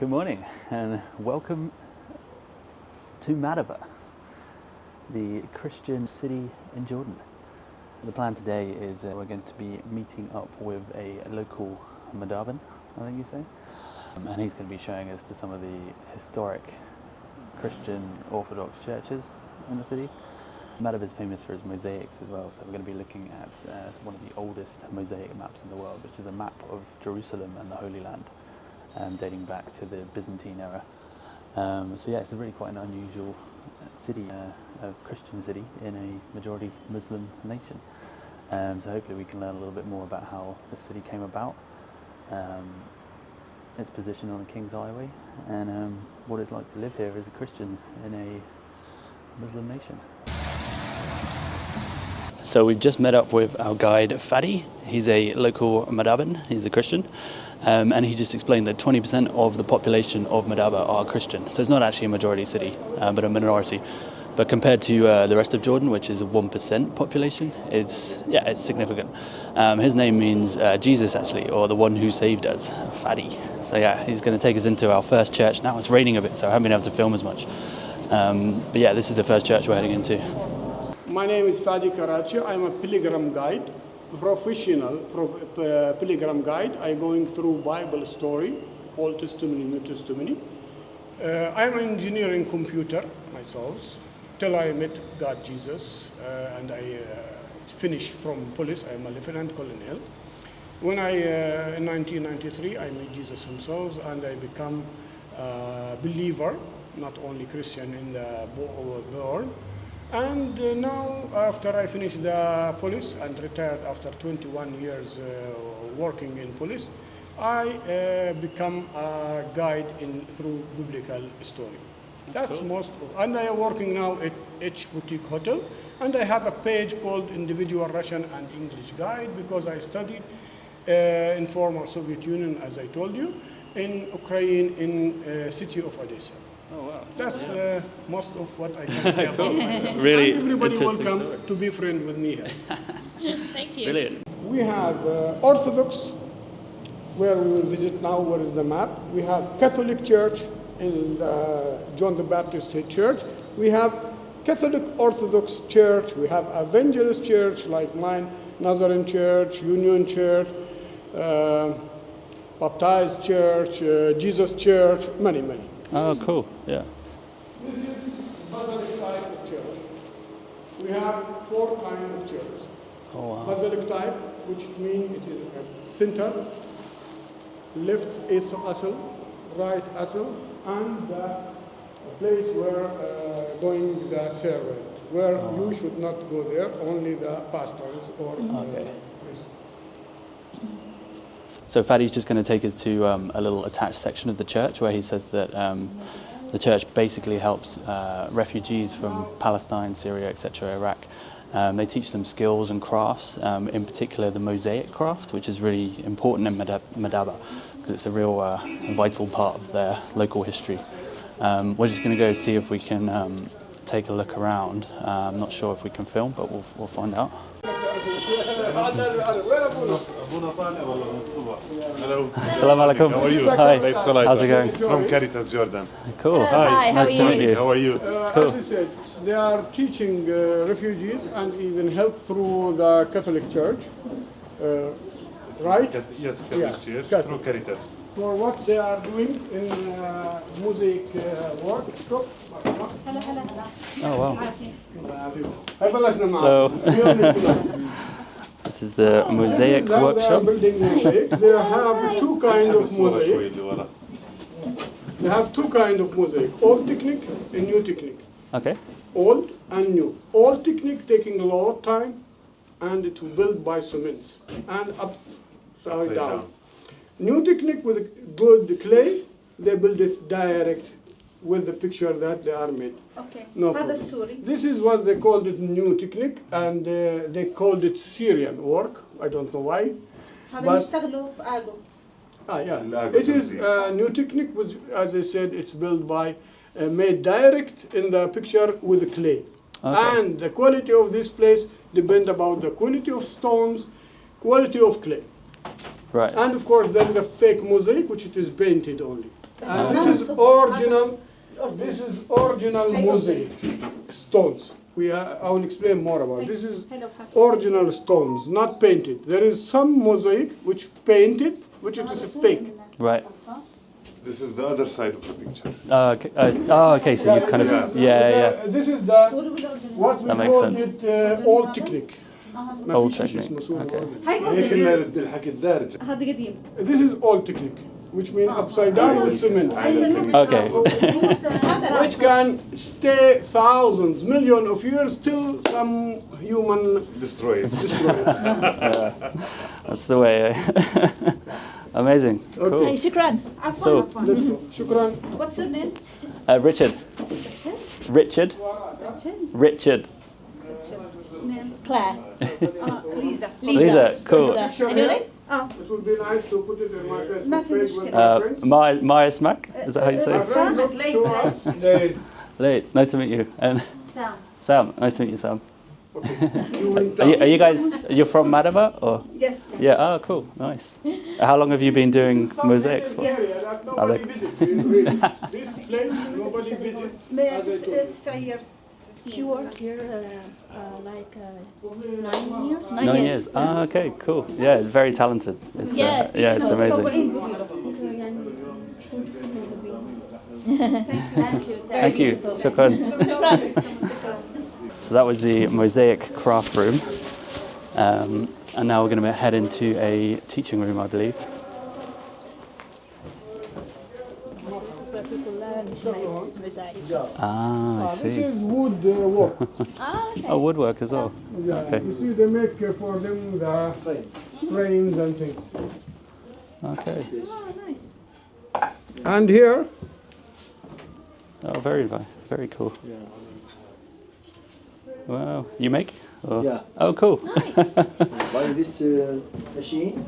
Good morning and welcome to Madaba, the Christian city in Jordan. The plan today is we're going to be meeting up with a local Madaban, I think you say, and he's going to be showing us to some of the historic Christian Orthodox churches in the city. Madaba is famous for its mosaics as well, so we're going to be looking at one of the oldest mosaic maps in the world, which is a map of Jerusalem and the Holy Land, dating back to the Byzantine era. So yeah, it's really quite an unusual city, a Christian city in a majority Muslim nation. So hopefully we can learn a little bit more about how the city came about, its position on the King's Highway, and what it's like to live here as a Christian in a Muslim nation. So we've just met up with our guide Fadi. He's a local Madaban, he's a Christian, and he just explained that 20% of the population of Madaba are Christian. So it's not actually a majority city, but a minority. But compared to the rest of Jordan, which is a 1% population, it's significant. His name means Jesus actually, or the one who saved us, Fadi. So yeah, he's going to take us into our first church. Now it's raining a bit, so I haven't been able to film as much. But yeah, this is the first church we're heading into. My name is Fadi Karachi. I'm a pilgrim guide, professional pilgrim guide. I'm going through Bible story, Old Testament, New Testament. I'm an engineer in computer myself, till I met God Jesus, and I finished from police. I'm a lieutenant colonel. When in 1993, I met Jesus himself, and I become a believer, not only Christian in the board. And now, after I finished the police and retired after 21 years working in police, I become a guide through biblical story. That's cool. And I am working now at H Boutique Hotel, and I have a page called Individual Russian and English Guide because I studied in former Soviet Union, as I told you, in Ukraine, in City of Odessa. Oh wow! That's most of what I can say about myself. Really, and everybody welcome story. to be friend with me here. Thank you. Brilliant. We have Orthodox, where we will visit now. Where is the map? We have Catholic Church in John the Baptist Church. We have Catholic Orthodox Church. We have Evangelist Church like mine, Nazarene Church, Union Church, Baptized Church, Jesus Church, many. Oh, cool. Yeah. This is Basilic type of church. We have 4 kinds of churches. Oh wow. Basilic type, which means it is a center, left aisle, right aisle, and the place where going the servant, where you should not go there, only the pastors or Okay. priests. So Fadi's just going to take us to a little attached section of the church where he says that the church basically helps refugees from Palestine, Syria, etc., Iraq. They teach them skills and crafts, in particular the mosaic craft, which is really important in Madaba because it's a real vital part of their local history. We're just going to go see if we can take a look around. I'm not sure if we can film, but we'll find out. Hello. Assalamu alaikum. How are you? Hi. It's Salah. How's it going? From Caritas, Jordan. Cool. Hi, how Nice are to meet you? you. How are you? Cool. As I said, they are teaching refugees and even help through the Catholic Church, right? Yes, Catholic Yeah, Church, Catholic. through Caritas. For what they are doing in mosaic workshop. Oh wow. Hello. This is the mosaic They are workshop. building mosaic. They have 2 kinds of mosaic. They have 2 kinds of mosaic, old technique and new technique. Okay. Old and new. Old technique taking a lot of time and it will build by cements and upside down. New technique with good clay, they build it direct with the picture that they are made. Okay. No هذا problem. السوري. This is what they called it new technique, and they called it Syrian work. I don't know why. هذا But- يشتغلوا في آدو. Yeah. It is a new technique, which, as I said, it's built by, made direct in the picture with the clay. Okay. And the quality of this place depends about the quality of stones, quality of clay. Right. And of course, there is a fake mosaic, which it is painted only. And this is original. This is original mosaic stones. I will explain more about it. This is original stones, not painted. There is some mosaic which painted, which it is fake. Right. This is the other side of the picture. Okay. Okay. So you kind of, yeah. This is the what we That makes call sense. it old technique. Old technique. Okay. هي كلها الحكي الدارج. هذا قديم. This is old technique, which means upside down with cement. Okay. Which can stay thousands, millions of years till some human Destroyed. destroy it. That's the way. Amazing. Cool. Hey, shukran. So, Let's go. Shukran. What's your name? Richard. Richard. Richard. Name? Claire. Lisa. Lisa. Cool. And your name? Oh. It would be nice to put it in my ما Facebook في page with مشكلة. my friends. Maya Smack. Is that how you say My it? friends look to us. Late. Nice to meet you. And Sam. Sam. Nice to meet you, Sam. You will Are you guys? You're from Madaba or? Yes. Yeah. Oh, cool. Nice. How long have you been doing mosaics for? area that nobody visits. Really. This place nobody visits. It's 3 years. She worked here like 9 years. 9 years. Ah, okay, cool. Yeah, it's very talented. It's, yeah, it's amazing. Thank you. Shukran. So that was the mosaic craft room. And now we're going to head into a teaching room, I believe. Where people learn to make mosaics. Ah, I This see. is wood work. Okay. Oh, woodwork as well. Yeah, Okay. you see they make for them the frames and things. Okay. Oh, nice. And here, Oh, very cool. Wow. You make? Or? Yeah. Oh, cool. Buy this machine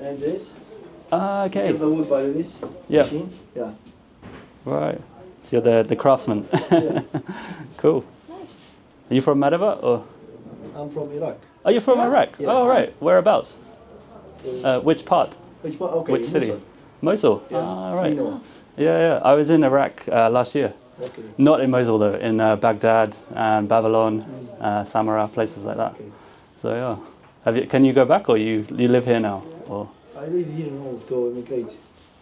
and this. Ah, okay. Kill the wood by this Yeah. machine. Yeah. Right. So you're the craftsman. Cool. Are you from Madaba or? I'm from Iraq. Oh, you're from Iraq? Yeah. Oh, right. Whereabouts? Which part? Which one? Okay. Which city? Mosul. Mosul. Ah, right. You know. Yeah. I was in Iraq last year. Okay. Not in Mosul though. In Baghdad and Babylon, Samarra, places like that. Okay. So yeah. Can you go back or you live here now? Or I live here now to immigrate.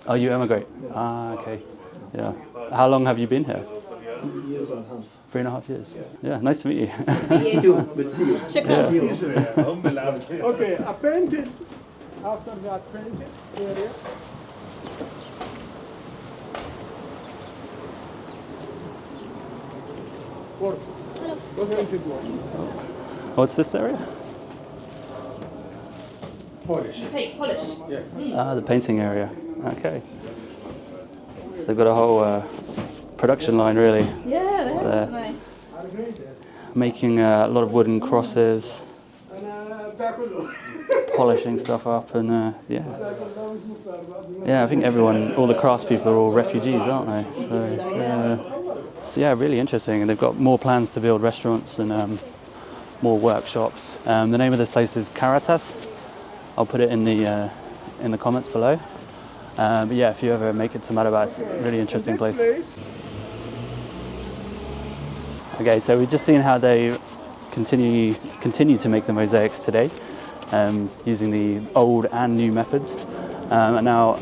oh, you emigrate? Ah, okay. Yeah. How long have you been here? 3 years and a half. 3.5 years. Yeah. Nice to meet you. Thank you. Good to see you. هم العبد. okay, a painted, after that painted area. Work. Painted work. What's this area? Polish. Hey, polish. Ah, the painting area. Okay. So they've got a whole production line, really, Yeah, There. nice. making a lot of wooden crosses, polishing stuff up, and yeah, I think all the craftspeople are all refugees, aren't they? So yeah, really interesting, and they've got more plans to build restaurants and more workshops. The name of this place is Caritas. I'll put it in the comments below. But yeah, if you ever make it to Madaba, it's a really interesting place. Okay, so we've just seen how they continue to make the mosaics today, using the old and new methods. And now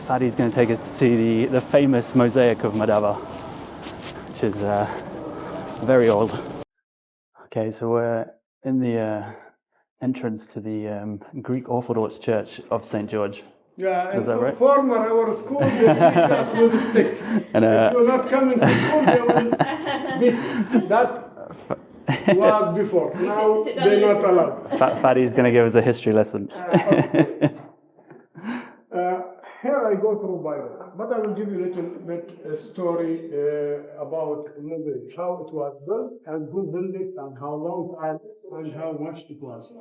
Fadi's going to take us to see the famous mosaic of Madaba, which is very old. Okay, so we're in the entrance to the Greek Orthodox Church of St. George. Yeah, Is that right? former our school, they teach us with a stick. And If you're not coming to school, they will beat you. That was before. Now they're not allowed. Fadi's going to give us a history lesson. Here I go through Bible, but I will give you a little bit story about Mosaic, how it was built, and who built it, and how long time, and how much it was.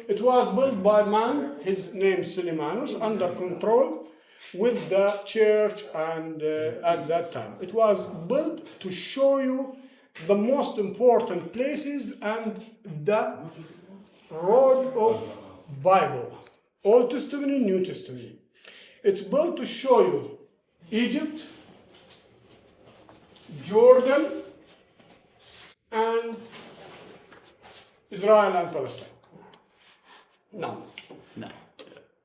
It was built by man, his name Suleimanus, under control with the church, and at that time. It was built to show you the most important places and the road of Bible, Old Testament and New Testament. It's built to show you Egypt, Jordan, and Israel and Palestine. No.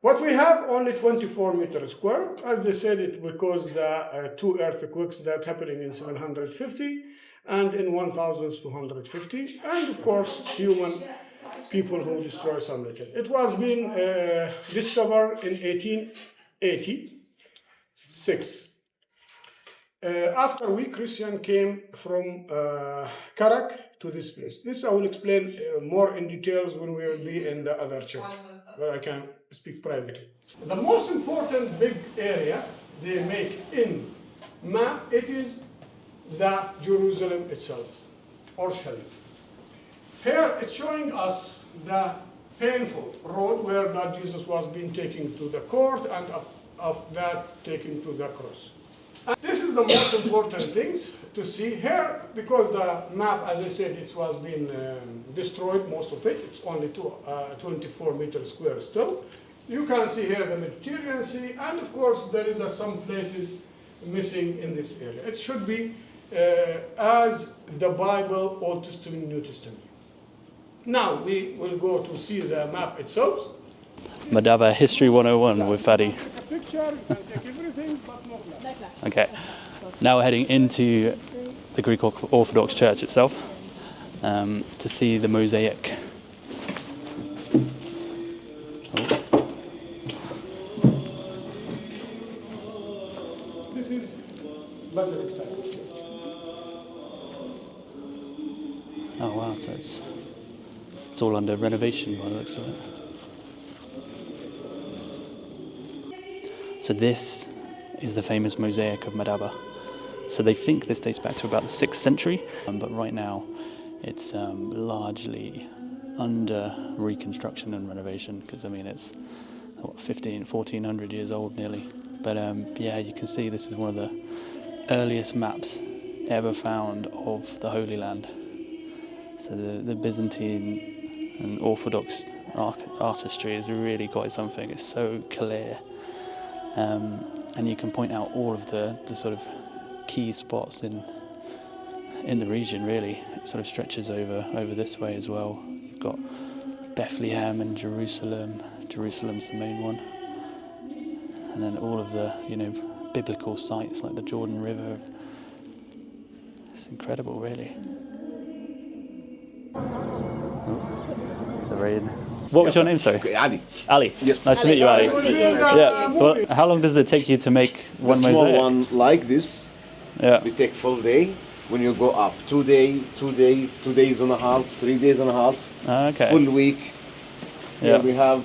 What we have only 24 meters square. As they said, it because the two earthquakes that happening in 750 and in 1250, and of course human people who destroy some little. It was being discovered in 1886. After we Christian came from Karak to this place. This I will explain more in details when we will be in the other church, where I can speak privately. The most important big area they make in map, it is the Jerusalem itself, or Shalom. Here it's showing us the painful road where that Jesus was being taken to the court and of that taken to the cross. And this is the most important things to see here, because the map, as I said, it was being destroyed, most of it. It's only 24 meters square still. You can see here the Mediterranean Sea, and of course there is some places missing in this area. It should be as the Bible, Old Testament, New Testament. Now we will go to see the map itself. Madaba History 101 with Fadi. A picture, you can take everything, but no flash. Okay, now we're heading into the Greek Orthodox Church itself to see the mosaic. This is Basilic type. Oh wow, so it's all under renovation by the looks of it. So this is the famous mosaic of Madaba. So they think this dates back to about the 6th century, but right now it's largely under reconstruction and renovation, because I mean it's what, 1400 years old nearly. But yeah, you can see this is one of the earliest maps ever found of the Holy Land. So the Byzantine and Orthodox artistry is really quite something. It's so clear. And you can point out all of the sort of key spots in the region, really. It sort of stretches over this way as well. You've got Bethlehem and Jerusalem. Jerusalem's the main one. And then all of the, biblical sites like the Jordan River. It's incredible, really. Oh, the rain. What was your name, sorry? Okay, Ali. Ali. Yes. Nice to meet you, Ali. Yeah. Well, how long does it take you to make one The small mosaic? one like this, Yeah. we take full day. When you go up, 2 days, 2 days and a half, 3 days and a half, Okay. full week. Yeah. We have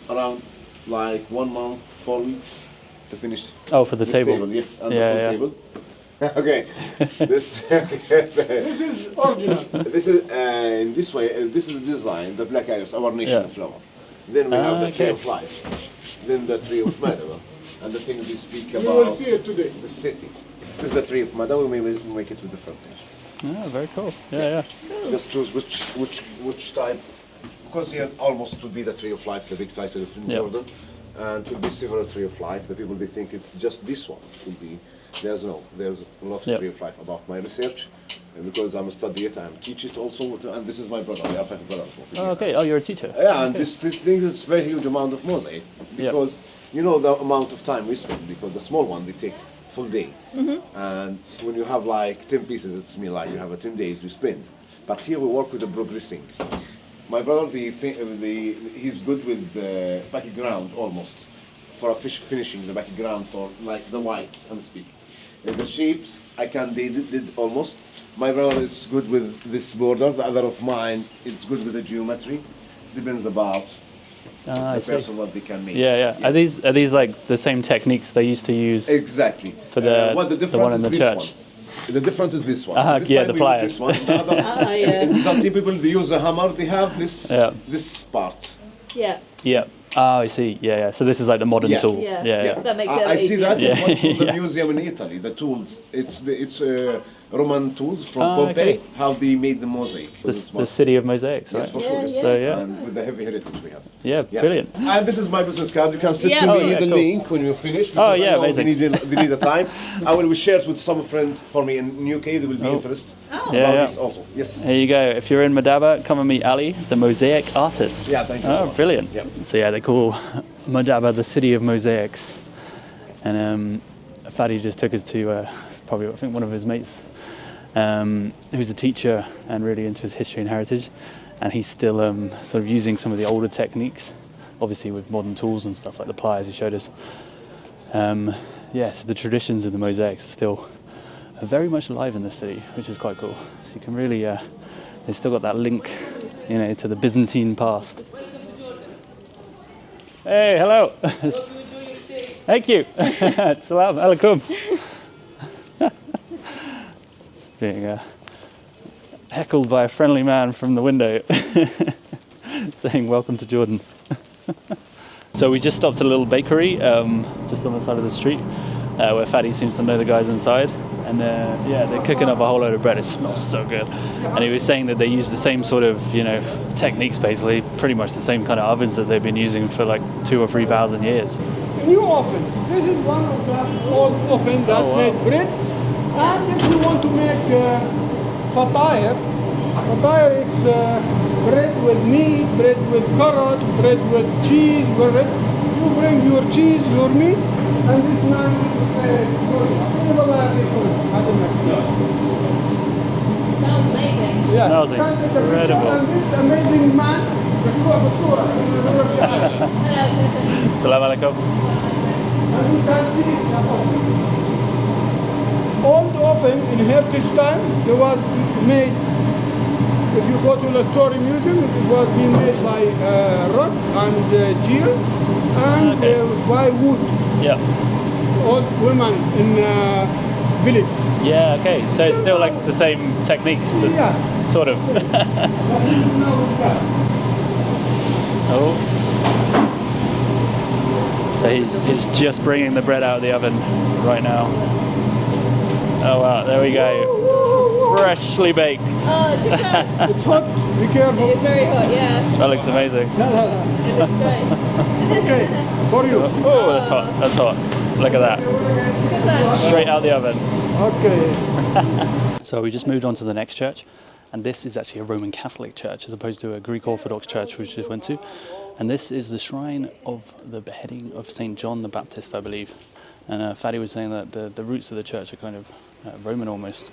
around like 1 month, 4 weeks to finish. Oh, for the this table. Yes, and Yeah, the yeah. full table. Okay. This. This is original. This is in this way. This is the design, the black iris, our nation Yeah. flower. Then we have the tree okay. of life. Then the tree of Madaba, and the things we speak You about. will see it today. The city. This is the tree of Madaba. We make it with different things. Oh, very cool. Yeah, yeah. Just choose which type, because here almost to be the tree of life, the big title in Yeah. Jordan, and to be several tree of life. The people they think it's just this one. Could be. There's a lot of Yeah. tree of life about my research, and because I'm a study it, I'm teach it also, and this is my brother. We are 5 brothers. Oh, okay. Oh, you're a teacher. Yeah, and this thing is very huge amount of mosaic, because you know the amount of time we spend, because the small one they take full day, and when you have like 10 pieces, it's me like you have 10 days to spend. But here we work with the progressing. My brother, he's good with the background almost, for a fish finishing the background for like the whites, I'm speaking. The shapes I can did almost. My brother is good with this border. The other of mine, it's good with the geometry. Depends about I the see. person what they can make. Yeah, yeah. Are these like the same techniques they used to use? Exactly. For the one in the is this church? one. The difference is this one. This yeah, time the we use pliers. This one. The other, yeah. in Byzantine people they use a hammer. They have this Yeah. this part. Yeah. Yeah. Oh, I see. Yeah, yeah. So this is like the modern Yeah. tool. Yeah. Yeah. That makes it I see easier. that in one from the Yeah. museum in Italy. The tools, it's Roman tools from Ah, Pompeii. okay. How they made the mosaic. The City of Mosaics, right? Yes, for sure. Yeah, Yes. yeah. So yeah, And with the heavy heritage we have. yeah, brilliant. And this is my business card. You can send Yeah. to Oh, me yeah, the cool. link when you finish. Oh, because I yeah, know amazing. They need the time. I will share it with some friend for me in UK. They will be interested Oh. Yeah, about yeah. this also. Yes. There you go. If you're in Madaba, come and meet Ali, the mosaic artist. Yeah, thank you so Oh, much. brilliant. Yeah. So yeah, they call Madaba the City of Mosaics. And Fadi just took us to probably, I think, one of his mates, who's a teacher and really into his history and heritage. And he's still sort of using some of the older techniques, obviously with modern tools and stuff like the pliers he showed us. Yeah, so the traditions of the mosaics are still very much alive in the city, which is quite cool. So you can really, they've still got that link, to the Byzantine past. Hey, hello. Thank you. Salam alaikum. Being heckled by a friendly man from the window saying welcome to Jordan. So we just stopped at a little bakery just on the side of the street where Fadi seems to know the guys inside. And yeah, they're cooking up a whole load of bread. It smells so good. And he was saying that they use the same sort of, techniques, basically, pretty much the same kind of ovens that they've been using for like 2,000 or 3,000 years. New ovens. This is one of the old ovens that Oh, wow. made bread. And if you want to make fatire it's bread with meat, bread with carrot, bread with cheese. You bring your cheese, your meat, and this man Smells amazing. Smells incredible. And this amazing man, Salam alaikum. and you can see old oven in heritage time, they was made, if you go to the Story Museum, it was being made by rock and deer and by wood. Yeah. Old women in village. Yeah, okay. So it's still like the same techniques, Yeah. sort of. Oh. So he's just bringing the bread out of the oven right now. Oh wow, there we go. Freshly baked. Oh, it's okay. It's hot, be careful. It's very hot, yeah. That looks amazing. It looks great. Okay, for you. Oh, that's hot. That's hot. Look at that. Look at that. Straight out the oven. Okay. So we just moved on to the next church, and this is actually a Roman Catholic church as opposed to a Greek Orthodox church we just went to. And this is the shrine of the beheading of St. John the Baptist, I believe. And Fadi was saying that the roots of the church are kind of Roman almost,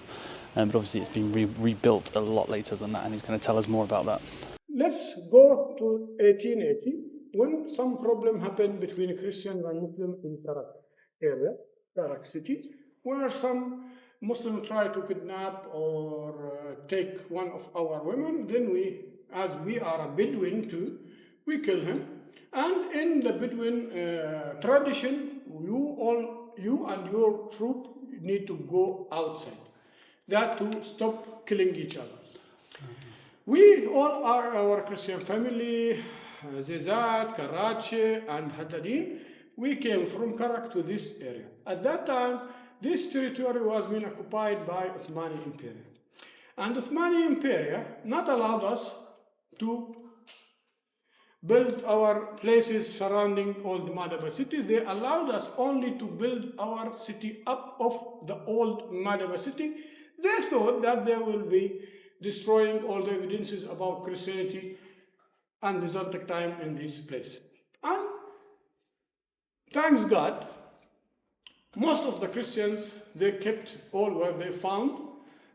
but obviously it's been rebuilt a lot later than that, and he's going to tell us more about that. Let's go to 1880 when some problem happened between Christian and Muslim in Tarak area, Tarak city, where some Muslim tried to kidnap or take one of our women. Then we, as we are a Bedouin too, we kill him. And in the Bedouin tradition, you and your troop need to go outside. That to stop killing each other. We all are our Christian family, Zizat, Karachi, and Haddadin. We came from Karak to this area. At that time, this territory was being occupied by Ottoman Empire. And Ottoman Empire not allowed us to build our places surrounding old Madaba city. They allowed us only to build our city up of the old Madaba city. They thought that they will be destroying all the evidences about Christianity and Byzantine time in this place. And thanks God, most of the Christians, they kept all what they found,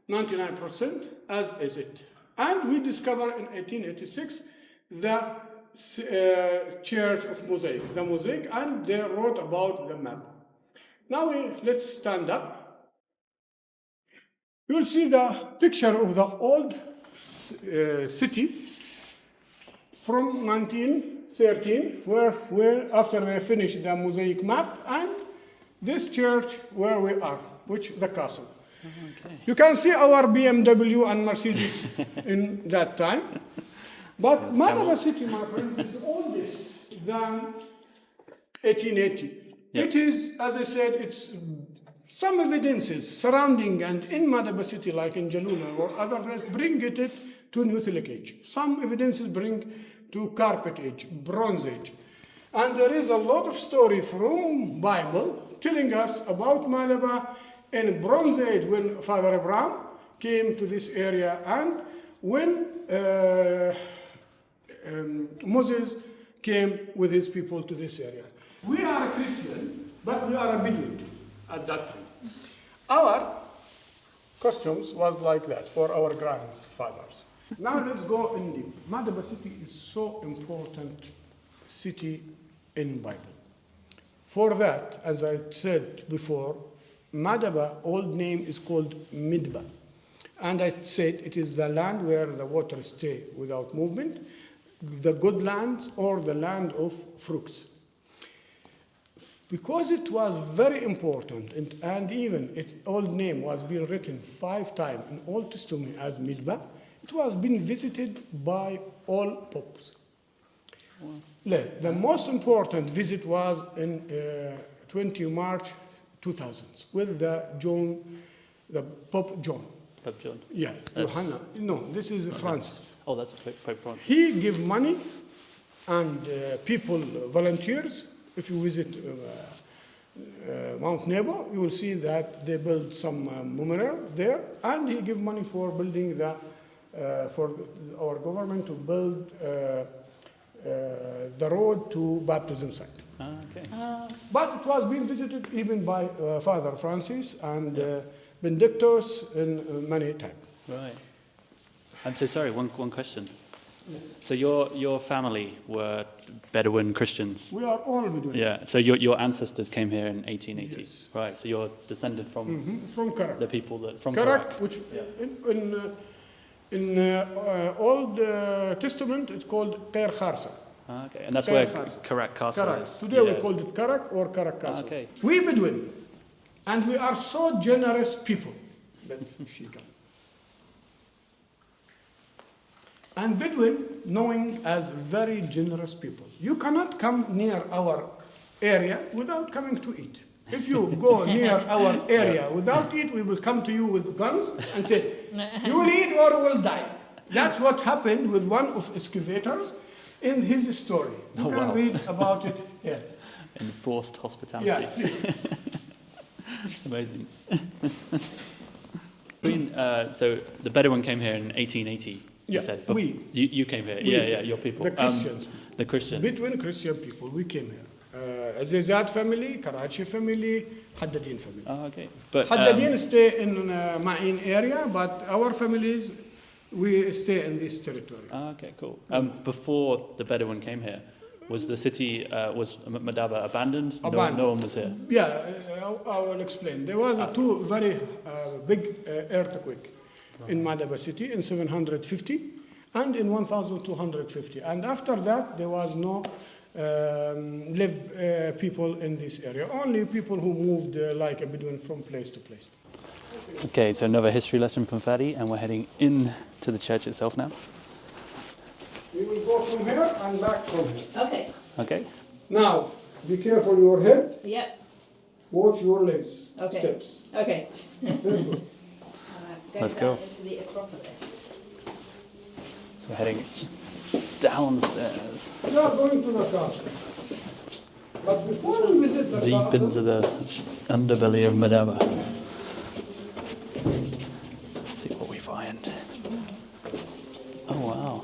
99% as is it. And we discovered in 1886 the Church of Mosaic, the Mosaic, and they wrote about the map. Now let's stand up. You'll see the picture of the old city from 1913, where after they finished the Mosaic map, and this church where we are, which the castle. Okay. You can see our BMW and Mercedes in that time. But Madaba city, my friend, is the oldest than 1880. Yeah. It is, as I said, it's some evidences surrounding and in Madaba city, like in Jaluna or other places, bring it to Neolithic age. Some evidences bring to Carpet age, Bronze age. And there is a lot of story from Bible telling us about Madaba in Bronze age when Father Abraham came to this area and when Moses came with his people to this area. We are a Christian, but we are a Bedouin at that time. Our customs was like that for our grandfathers. Now let's go in deep. Madaba city is so important city in Bible. For that, as I said before, Madaba, old name is called Midba. And I said it is the land where the waters stay without movement, the good lands or the land of fruits. Because it was very important, and even its old name was being written 5 times in Old Testament as Midba, it was being visited by all popes. Wow. The most important visit was in 20 March 2000 with the Pope John. Pope John. Yeah, Johanna. No, this is Francis. Oh, that's Pope Francis. He gave money and people, volunteers. If you visit Mount Nebo, you will see that they built some memorial there, and he gave money for building for our government to build the road to baptism site. Okay. But it was being visited even by Father Francis and Benedictus in many times. Right. I'm so sorry. One question. Yes. So your family were Bedouin Christians. We are all Bedouin. Yeah. So your ancestors came here in 1880. Yes. Right. So you're descended from From Karak. the people that from Karak, which in Old Testament it's called Kair Kharsa. Okay. And that's Kair where Kharsa. Karak Castle Karak. is. Today we call it Karak or Karak Castle. Okay. We Bedouin, and we are so generous people. But she can. And Bedouin, knowing as very generous people. You cannot come near our area without coming to eat. If you go near our area without eat, we will come to you with guns and say, you will eat or will die. That's what happened with one of excavators in his story. You can read about it here. Enforced hospitality. Yeah. Amazing. So the Bedouin came here in 1880. You said. But you came here. Your people. The Christians. The Christian. Bedouin Christian people, we came here. Azizat family, Karachi family, Haddadin family. Oh, okay. But Haddadin stay in Ma'in area, but our families, we stay in this territory. Oh, okay, cool. Before the Bedouin came here, was the city, was Madaba abandoned? Abandoned. No one was here? Yeah, I will explain. There was a two very big earthquake in Madaba city in 750 and in 1250. And after that, there was no people in this area. Only people who moved like a Bedouin from place to place. Okay, so another history lesson from Fadi, and we're heading in to the church itself now. We will go from here and back from here. Okay. Okay. Now, be careful your head. Yep. Watch your legs. Okay. Steps. Okay. Very good. Let's go. Into the Acropolis. So we're heading down the stairs. We are going to the castle. But before we visit the Deep castle, into the underbelly of Madaba. Let's see what we find. Oh wow.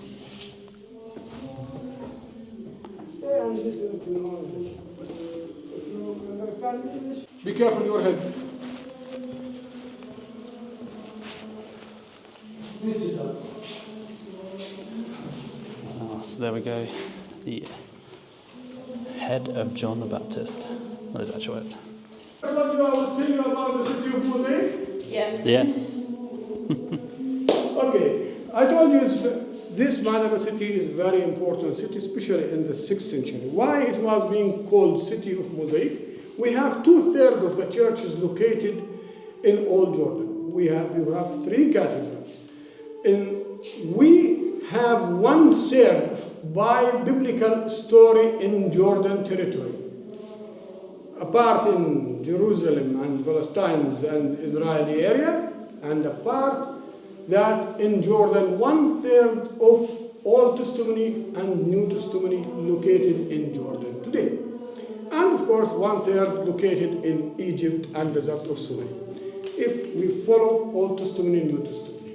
stay and listen to knowledge. If you understand English, be careful your head. Please sit down. Oh, so there we go. The head of John the Baptist. What is that short? I will tell you about the City of Mosaic. Yeah. Yes. Okay, I told you this Madaba city is a very important city, especially in the 6th century. Why it was being called City of Mosaic? We have 2/3 of the churches located in Old Jordan. We have 3 cathedrals. And we have 1/3 by biblical story in Jordan territory. A part in Jerusalem and Palestine and Israeli area, and a part that in Jordan, 1/3 of Old Testimony and New Testimony located in Jordan today. And of course, 1/3 located in Egypt and Desert of Sinai, if we follow Old Testimony and New Testimony.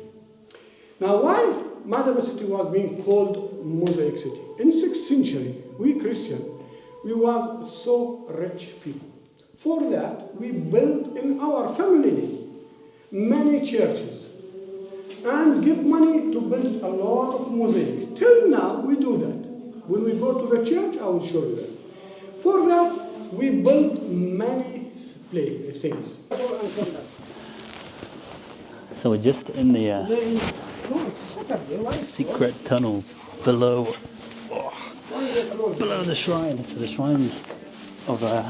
Now, why Madaba city was being called Mosaic city? In 6th century, we Christian, we was so rich people. For that, we built in our family many churches and give money to build a lot of mosaic. Till now, we do that. When we go to the church, I will show you that. For that, we built many things. So we're just in the secret tunnels below the shrine. So the shrine of the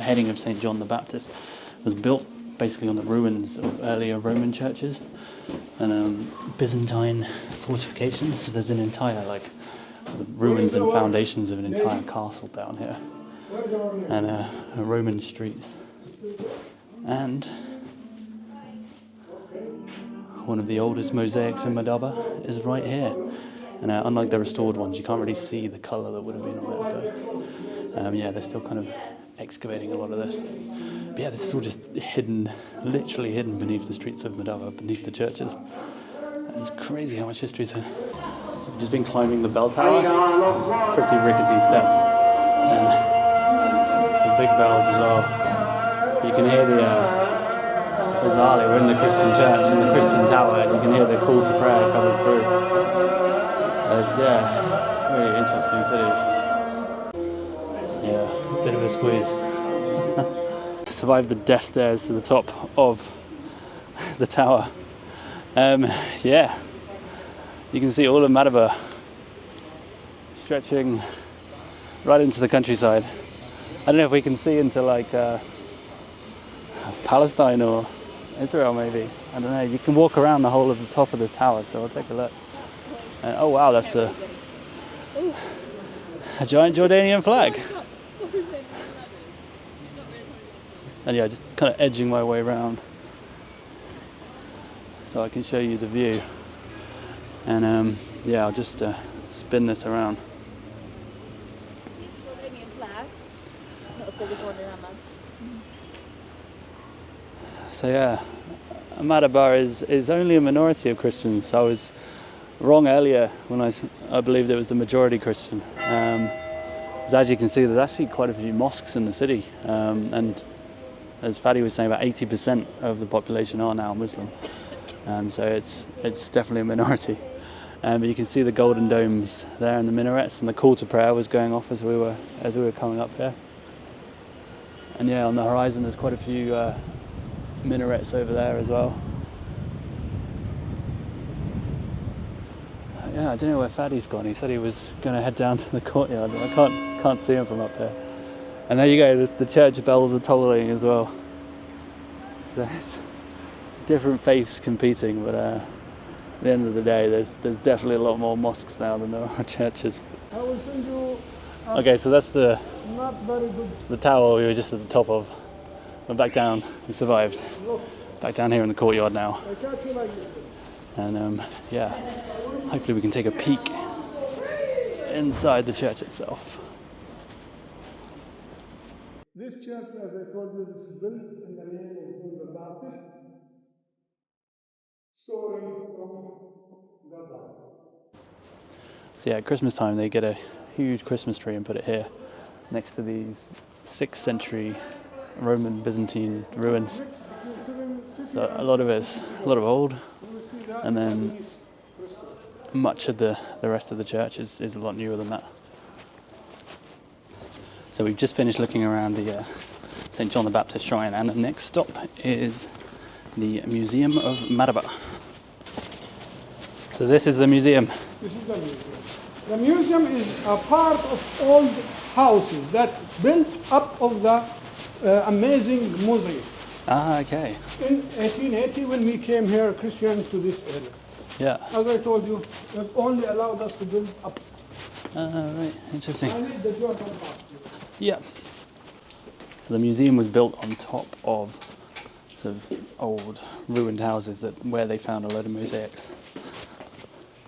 heading of St. John the Baptist was built basically on the ruins of earlier Roman churches and Byzantine fortifications. So there's an entire the ruins and foundations of an entire castle down here, and a Roman street, and one of the oldest mosaics in Madaba is right here. And unlike the restored ones, you can't really see the colour that would have been on it. But yeah, they're still kind of excavating a lot of this. But yeah, this is all just hidden, literally hidden beneath the streets of Madaba, beneath the churches. It's crazy how much history's here. So we've just been climbing the bell tower, pretty rickety steps. And some big bells as well. You can hear bizarrely, we're in the Christian church, in the Christian tower, and you can hear the call to prayer coming through. It's, really interesting city. Yeah, bit of a squeeze. Survived the death stairs to the top of the tower. Yeah, you can see all of Madaba stretching right into the countryside. I don't know if we can see into Palestine or Israel maybe. I don't know. You can walk around the whole of the top of this tower, so I'll take a look. And, oh wow, that's a giant Jordanian flag. And yeah, just kind of edging my way around so I can show you the view. And yeah, I'll just spin this around. Jordanian flag, not the biggest one in Amman. So yeah, Madaba is only a minority of Christians. I was wrong earlier when I believed it was the majority Christian. As you can see, there's actually quite a few mosques in the city, and as Fadi was saying, about 80% of the population are now Muslim. So it's definitely a minority. But you can see the golden domes there and the minarets, and the call to prayer was going off as we were coming up here. And yeah, on the horizon there's quite a few minarets over there as well. Yeah, I don't know where Fadi's gone. He said he was going to head down to the courtyard. I can't see him from up here. And there you go, the church bells are tolling as well. So it's different faiths competing, but at the end of the day, there's definitely a lot more mosques now than there are churches. I will send you. Okay, so that's Not very good. the tower we were just at the top of. We're back down. We survived. Back down here in the courtyard now. I catch you like this. And yeah, hopefully we can take a peek inside the church itself. This church, as I told you, this is built in the name of John the Baptist. Story from God. So yeah, at Christmas time they get a huge Christmas tree and put it here next to these 6th century Roman Byzantine ruins. So a lot of old, and then much of the rest of the church is a lot newer than that. So we've just finished looking around the St. John the Baptist shrine, and the next stop is the Museum of Madaba. So this is the museum. This is the museum. The museum is a part of old houses that built up of the amazing mosaic. Ah, okay. In 1880, when we came here, Christian, to this area. Yeah. As I told you, it only allowed us to build up. Right, interesting. I need the Jordan Park. Yeah. So the museum was built on top of sort of old ruined houses where they found a load of mosaics.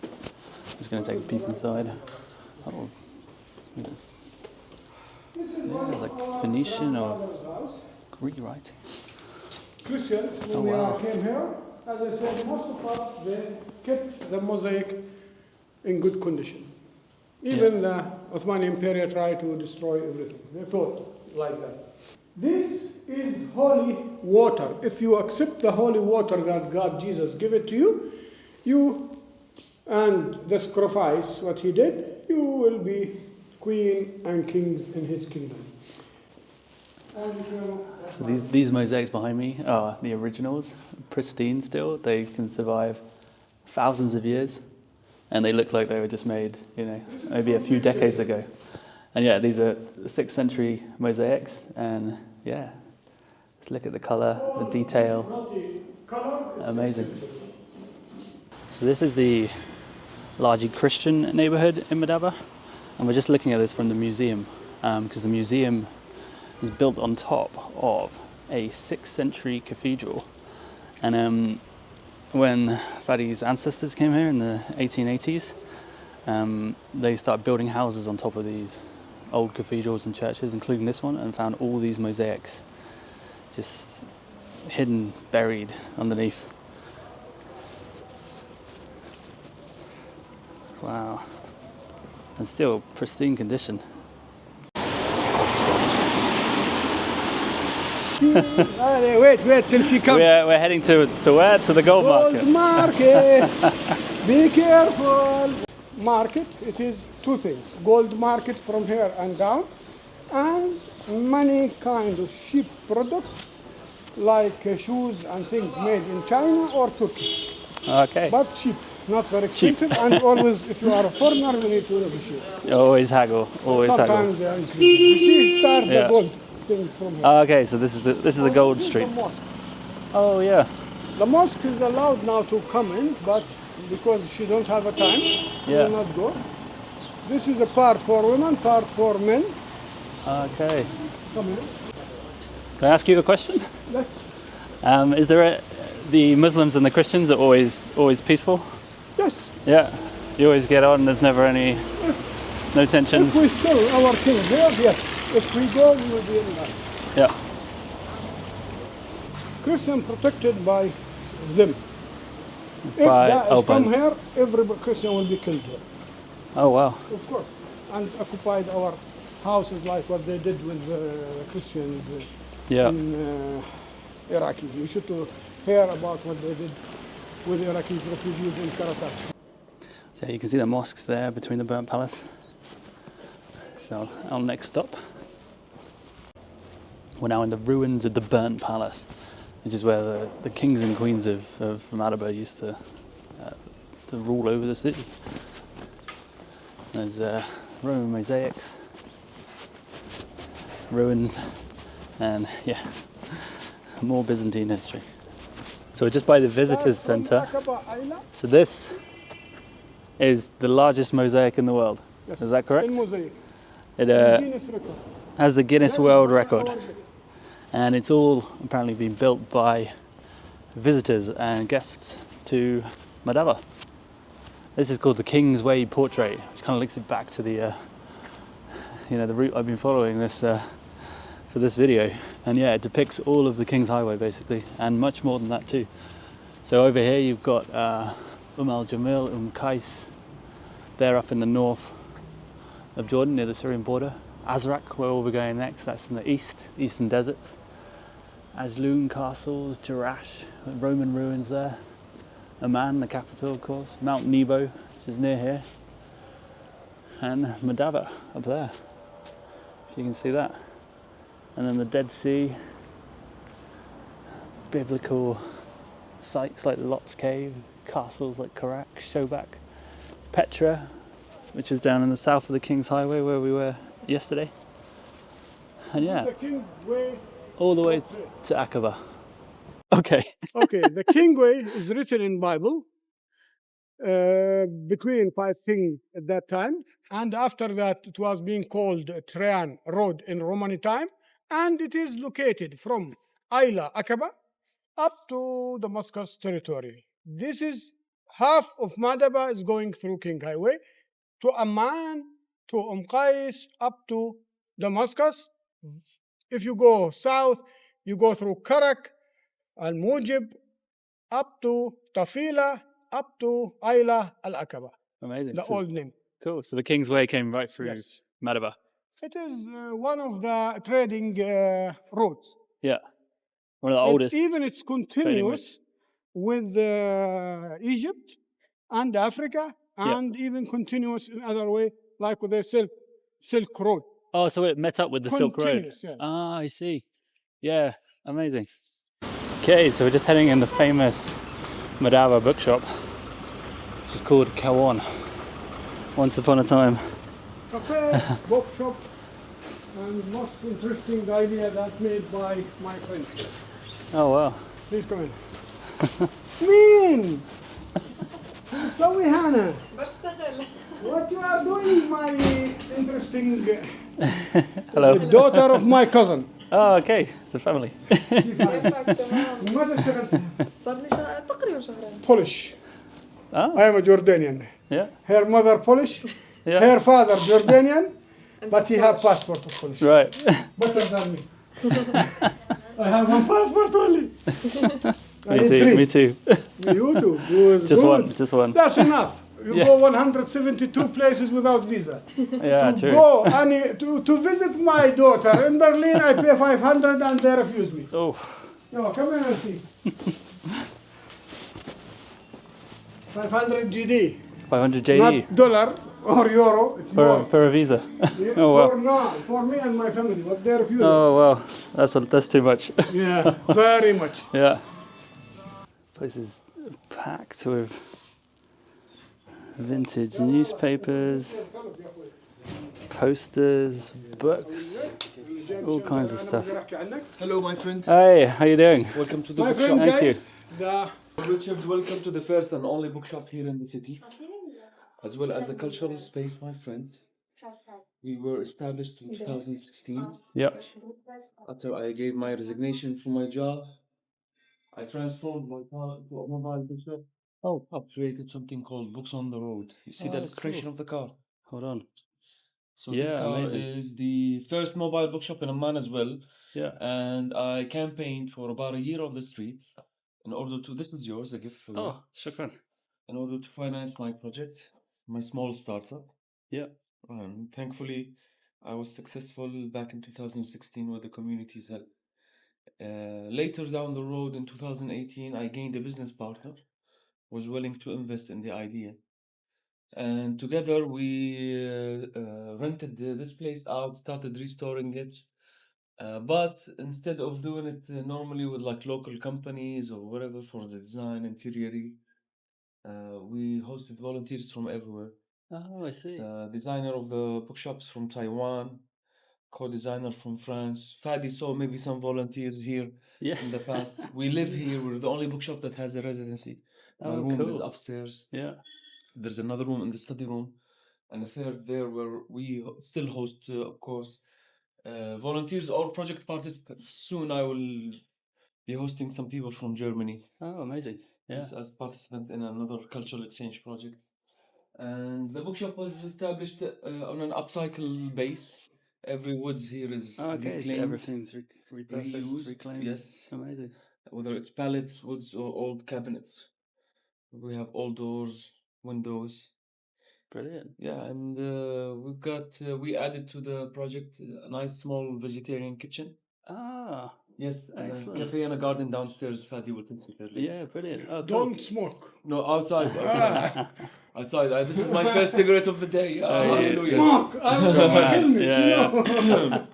I'm just going to take a peek inside. Oh, it's like Phoenician or Greek writing. Christians, when we came here, as I said, most of us, they kept the mosaic in good condition. Even the Ottoman Empire tried to destroy everything. They thought like that. This is holy water. If you accept the holy water that God, Jesus, give it to you, you and the sacrifice, what he did, you will be queen and kings in his kingdom. So these mosaics behind me are the originals, pristine still. They can survive thousands of years, and they look like they were just made, maybe a few decades ago. And yeah, these are 6th century mosaics, and yeah, just look at the color, the detail, amazing. So this is the largely Christian neighborhood in Madaba, and we're just looking at this from the museum, because the museum is built on top of a 6th century cathedral. And when Fadi's ancestors came here in the 1880s, they started building houses on top of these old cathedrals and churches, including this one, and found all these mosaics just hidden, buried underneath. Wow. And still pristine condition. Wait till she comes. We're heading to where? To the gold market. Gold market. Be careful. Market, it is two things. Gold market from here and down, and many kind of cheap products like shoes and things made in China or Turkey. Okay. But cheap, not very expensive. And always, if you are a foreigner, you need to negotiate. Always haggle. Always Sometimes haggle. they are increasing. You see, start the gold things from here. Okay, so this is the gold street. The mosque. Oh yeah. The mosque is allowed now to come in, but because she don't have a time, she will not go. This is a part for women, part for men. Okay. Come in. Can I ask you a question? Yes. Is there the Muslims and the Christians are always peaceful? Yes. Yeah. You always get on. There's never any no tensions. If we still our king there, yes. If we go, we will be in line. Yeah. Christian protected by them. If By Daesh come here, every Christian will be killed here. Oh wow. Of course. And occupied our houses like what they did with the Christians in Iraq. You should hear about what they did with Iraqi refugees in Karataj. So you can see the mosques there between the burnt palace. So our next stop. We're now in the ruins of the burnt palace, which is where the kings and queens of Madaba used to rule over the city. There's Roman mosaics, ruins, and more Byzantine history. So we're just by the visitors center. So this is the largest mosaic in the world. Yes. Is that correct? In Mosaic. It Guinness record. has the Guinness World Record. And it's all apparently been built by visitors and guests to Madaba. This is called the King's Way portrait, which kind of links it back to the route I've been following this for this video. And yeah, it depicts all of the King's Highway basically, and much more than that too. So over here you've got Al Jamil, Qais, there up in the north of Jordan near the Syrian border. Azraq, where we'll be going next, that's in the eastern deserts. Ajloun castles, Jerash, Roman ruins there. Amman, the capital of course. Mount Nebo, which is near here. And Madaba up there, if you can see that. And then the Dead Sea, biblical sites like Lot's Cave, castles like Karak, Shobak, Petra, which is down in the south of the King's Highway where we were yesterday. And yeah, The King Way. all the way to Aqaba. Okay. Okay, the King Way is written in Bible. between five things at that time. And after that, it was being called Trajan Road in Roman time. And it is located from Ayla Aqaba up to Damascus territory. This is half of Madaba is going through King Highway to Amman, to Qais, up to Damascus. If you go south, you go through Karak, Al Mujib, up to Tafila, up to Ayla Al Aqaba, Amazing. the old name. Cool. So the King's Way came right through Yes. Madaba. It is one of the trading roads. Yeah. One of the oldest. Even it's continuous with Egypt and Africa, and even continuous in other way, like with the Silk Road. Oh, so it met up with the Silk Road. Continuous, yeah. Ah, I see. Yeah, amazing. Okay, so we're just heading in the famous Madaba bookshop, which is called Kawan. Once upon a time. Cafe, bookshop, and most interesting idea that made by my friend. Oh, wow. Please come in. Mean! So Hannah, what you are doing, my interesting Hello. daughter of my cousin. Oh, okay. It's a family. ماذا اشتغلت؟ صار لي تقريبا شهرين. Polish. Oh, I am a Jordanian. yeah. Her mother Polish, Yeah. her father Jordanian, but he have passport of Polish. Right. Better than me. I have one passport only. I me need too. three. Me too. You too. You is Just good. one. Just one. That's enough. You Yeah. go 172 places without visa. Yeah, to true. go to visit my daughter in Berlin, I pay 500 and they refuse me. Oh, No, come in and see. 500 GD, 500 JD not dollar or euro. It's more. for a visa. Yeah, Oh, wow. for me and my family, but they refuse. Oh, wow. That's too much. Yeah, very much. Yeah. Place is packed with vintage newspapers, posters, books, all kinds of stuff. Hello, my friend. Hey, how you doing? Welcome to the My bookshop. friend, Thank you. guys, the Richard, welcome to the first and only bookshop here in the city, as well as a cultural space, my friend. We were established in 2016. Yep. After I gave my resignation from my job, I transformed my car into a mobile bookshop. Oh, I created something called Books on the Road. You see Oh, the illustration cool. of the car. hold on. So this Yeah, car amazing. is the first mobile bookshop in Amman as well. Yeah. And I campaigned for about a year on the streets in order to, this is yours, a gift for you, Oh, shukran. in order to finance my project, my small startup. Yeah. And thankfully, I was successful back in 2016 with the community's help. Later down the road in 2018, I gained a business partner who was willing to invest in the idea. And together we rented this place out, started restoring it. But instead of doing it normally with like local companies or whatever for the design, interior, we hosted volunteers from everywhere. Oh, I see. Designer of the bookshops from Taiwan, co-designer from France. Fadi saw maybe some volunteers here Yeah. in the past. We live here. We're the only bookshop that has a residency. My Oh, room is cool. upstairs. Yeah. There's another room in the study room, and a third there where we still host, of course, volunteers or project participants. Soon I will be hosting some people from Germany Oh, amazing. Yeah. as participant in another cultural exchange project. And the bookshop was established on an upcycle base. Every woods here is Oh, okay, so reclaimed, everything's repurposed, reused. reclaimed. Yes, Amazing. whether it's pallets, woods, or old cabinets. We have old doors, windows. Brilliant. Yeah, and we've got we added to the project a nice small vegetarian kitchen. Ah, Yes, and a excellent. cafe and a garden downstairs. Fadi will take you there later. Yeah, brilliant. Oh, cool. don't smoke. No, outside. Outside. This is my first cigarette of the day. yes, Hallelujah. yes. Smoke. I'm gonna kill me. Yeah, You know?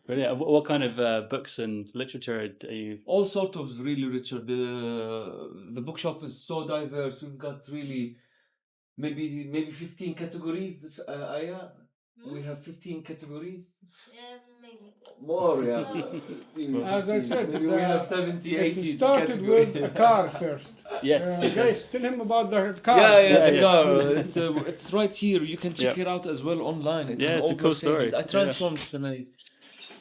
Brilliant. What kind of books and literature are you? All sort of really, Richard. The bookshop is so diverse. We've got really maybe 15 categories. Yeah. We have 15 categories. Maybe. More, yeah. As I said, Maybe we have 70, it 80 started categories. with a car first. Yes. Guys, tell him about the car. Yeah, the yeah. car. It's right here. You can check Yep. it out as well online. It's Yeah, an it's a old cool Mercedes. story. I transformed it and I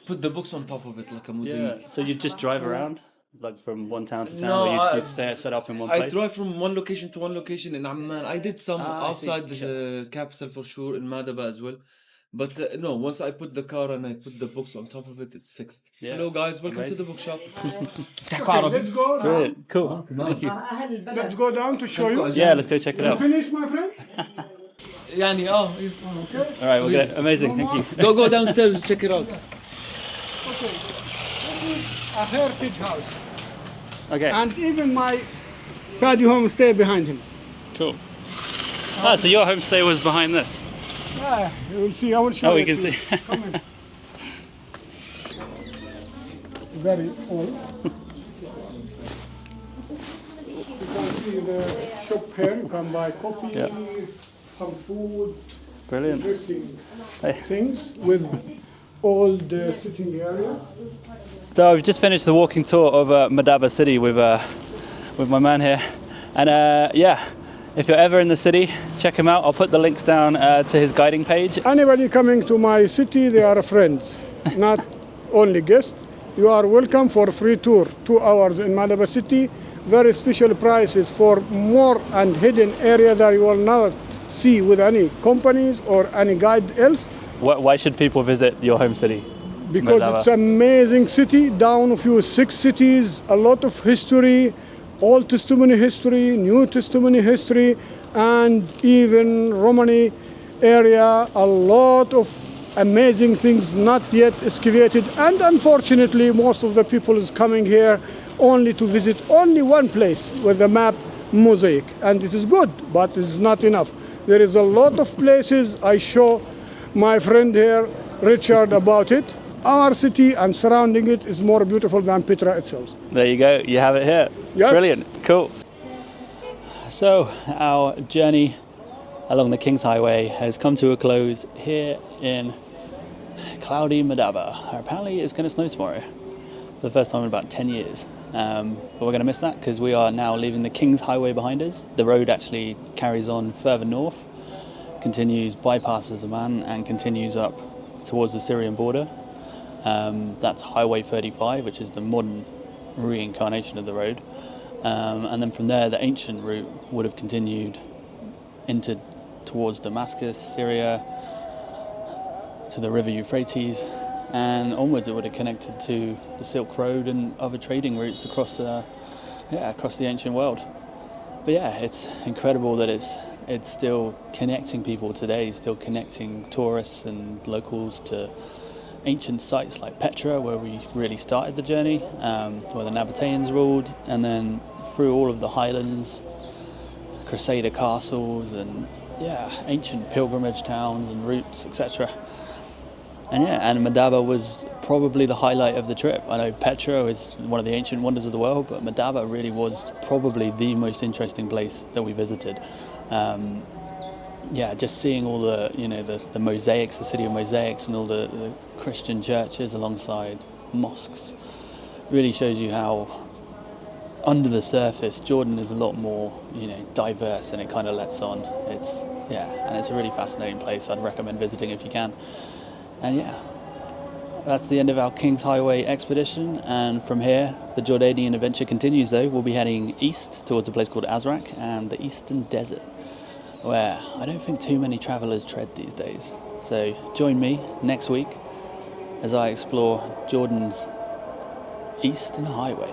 put the books on top of it like a mosaic. Yeah. So you just drive around, like from one town to town, No, or I- you'd set up in one I place? drive from one location to one location in Amman. I did some Ah, I see. outside the capital for sure, in Madaba as well. But no, once I put the car and I put the books on top of it, it's fixed. Yeah. Hello guys, welcome to Amazing. the bookshop. Okay, let's go down. Brilliant. Cool. Thank you. Let's go down to show you. Yeah, let's go check it You out. finish, my friend? Yani, All right, we'll get it. Amazing. Thank you. go downstairs, check it out. Okay. This is a heritage house. Okay. And even my Fadi homestay behind him. Cool. Ah, so your homestay was behind this. Yeah, you will see. I will show Oh, we it can to you. see. Come in. Very old. You can see the shop here. You can buy coffee, Yeah. some food, Brilliant. interesting Hey. things with old sitting area. So I've just finished the walking tour of Madaba city with my man here, and yeah, if you're ever in the city, check him out. I'll put the links down to his guiding page. Anybody coming to my city, they are friends, not only guests. You are welcome for a free tour, 2 hours in Madaba city. Very special prices for more and hidden area that you will not see with any companies or any guide else. Why should people visit your home city? Because Madaba. it's amazing city, down a few 6 cities, a lot of history, Old Testament history, New Testament history, and even Romani area, a lot of amazing things not yet excavated. And unfortunately, most of the people is coming here only to visit only one place with the map Mosaic. And it is good, but it's not enough. There is a lot of places. I show my friend here, Richard, about it. Our city and surrounding it is more beautiful than Petra itself. There you go. You have it here. Yes. Brilliant. Cool. So our journey along the King's Highway has come to a close here in cloudy Madaba. Apparently it's going to snow tomorrow for the first time in about 10 years. But we're going to miss that because we are now leaving the King's Highway behind us. The road actually carries on further north, continues, bypasses Amman and continues up towards the Syrian border. That's Highway 35, which is the modern reincarnation of the road. And then from there, the ancient route would have continued towards Damascus, Syria, to the river Euphrates, and onwards it would have connected to the Silk Road and other trading routes across the ancient world. But yeah, it's incredible that it's still connecting people today, still connecting tourists and locals to ancient sites like Petra, where we really started the journey, where the Nabateans ruled, and then through all of the highlands, Crusader castles, and ancient pilgrimage towns and routes, etc. And Madaba was probably the highlight of the trip. I know Petra is one of the ancient wonders of the world, but Madaba really was probably the most interesting place that we visited. Just seeing all the mosaics, the City of Mosaics, and all the Christian churches alongside mosques really shows you how under the surface Jordan is a lot more diverse than it kind of lets on. And it's a really fascinating place. I'd recommend visiting if you can. And that's the end of our King's Highway expedition, and from here the Jordanian adventure continues. Though we'll be heading east towards a place called Azraq and the Eastern Desert, where I don't think too many travellers tread these days. So join me next week as I explore Jordan's Eastern Highway.